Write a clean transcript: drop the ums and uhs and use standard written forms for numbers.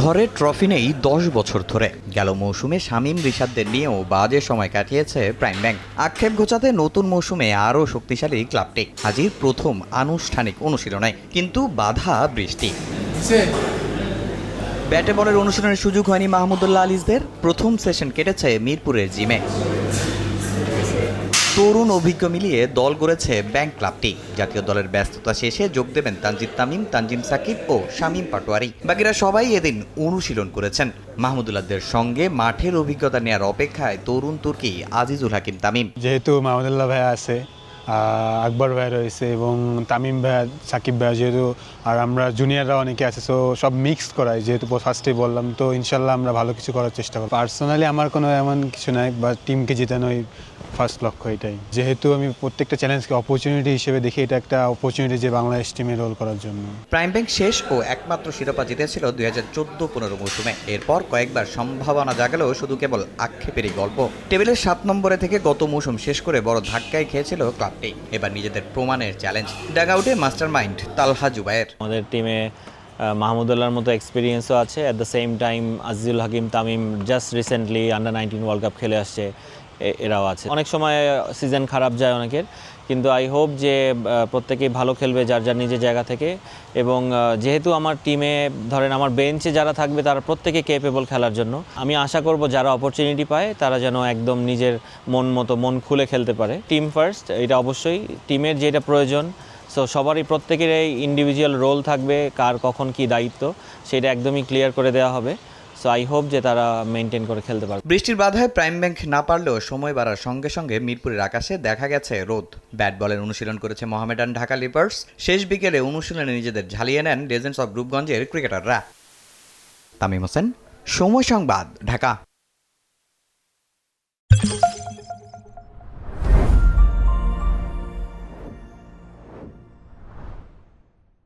ঘরে ট্রফি নেই ১০ বছর ধরে। গেল মৌসুমে শামীম রিশাদদের নিয়েও বাজে সময় কাটিয়েছে প্রাইম ব্যাংক। আক্ষেপ ঘোচাতে নতুন মৌসুমে আরও শক্তিশালী ক্লাবটি হাজির প্রথম আনুষ্ঠানিক অনুশীলনে, কিন্তু বাধা বৃষ্টি। ব্যাটে বলের অনুশীলনের সুযোগ হয়নি মাহমুদুল্লাহ আলিজদের। প্রথম সেশন কেটেছে মিরপুরের জিমে। তরুণ অভিজ্ঞ মিলিয়ে দল গড়েছে ব্যাংক ক্লাবটি। জাতীয় দলের ব্যস্ততা শেষে যোগ দেবেন তানজিদ তামিম, তানজিম সাকিব ও শামীম পাটোয়ারি। বাকিরা সবাই এদিন অনুশীলন করেছেন। মাহমুদুল্লাহদের সঙ্গে মাঠের অভিজ্ঞতা নেওয়ার অপেক্ষায় তরুণ তুর্কি আজিজুল হাকিম তামিম। যেহেতু মাহমুদুল্লাহ ভাইয়া আছে, আকবর ভাইয়া রয়েছে এবং তামিম ভাইয়া, সাকিব ভাইয়া যেহেতু, আর আমরা জুনিয়ররা অনেকে আছে, সো সব মিক্স করাই। যেহেতু ফার্স্টেই বললাম, তো ইনশাল্লাহ আমরা ভালো কিছু করার চেষ্টা করব। পার্সোনালি আমার কোনো এমন কিছু নাই, বা টিমকে জেতানোই ফার্স্ট লক্ষ্য। এটাই, যেহেতু আমি প্রত্যেকটা চ্যালেঞ্জকে অপরচুনিটি হিসেবে দেখি, এটা একটা অপরচুনিটি যে বাংলাদেশ টিমে রোল করার জন্য। প্রাইম ব্যাংক শেষ ও একমাত্র শিরোপা জিতেছিল 2014-15 মৌসুমে। এরপর কয়েকবার সম্ভাবনা জাগালেও শুধু কেবল আক্ষেপেরই গল্প। টেবিলের 7 নম্বরে থেকে গত মৌসুম শেষ করে বড় ধাক্কায় খেয়েছিল ক্লাবটি। এবার নিজেদের প্রমাণের চ্যালেঞ্জ। ডাগআউটে মাস্টারমাইন্ড তালহা জুবায়ের। আমাদের টিমে মাহমুদুল্লাহর মতো এক্সপিরিয়েন্সও আছে, at the same time Azizul Hakim Tamim just recently under nineteen world cup খেলে আসছে, এরাও আছে। অনেক সময় সিজন খারাপ যায় অনেকের, কিন্তু আই হোপ যে প্রত্যেকেই ভালো খেলবে যার যার নিজের জায়গা থেকে। এবং যেহেতু আমার টিমে ধরেন আমার বেঞ্চে যারা থাকবে তারা প্রত্যেকে কেপেবল খেলার জন্য, আমি আশা করব যারা অপরচুনিটি পায় তারা যেন একদম নিজের মন মতো মন খুলে খেলতে পারে। টিম ফার্স্ট, এটা অবশ্যই টিমের যেটা প্রয়োজন। সো সবারই প্রত্যেকের এই ইন্ডিভিজুয়াল রোল থাকবে, কার কখন কি দায়িত্ব সেটা একদমই ক্লিয়ার করে দেওয়া হবে। সো আই হোপ যে তারা মেনটেন করে খেলতে পারবে। বৃষ্টির বাধায় প্রাইম ব্যাংক না পারলেও সময় বাড়ার সঙ্গে সঙ্গে মিরপুরের আকাশে দেখা গেছে রোদ। ব্যাট বলের অনুশীলন করেছে মোহামেডান ঢাকা লিপার্স। শেষ বিকেলে অনুশীলনে নিজেদের ঝালিয়ে নেন লেজেন্ডস অব রূপগঞ্জের ক্রিকেটাররা। তামিম হোসেন, সময় সংবাদ, ঢাকা।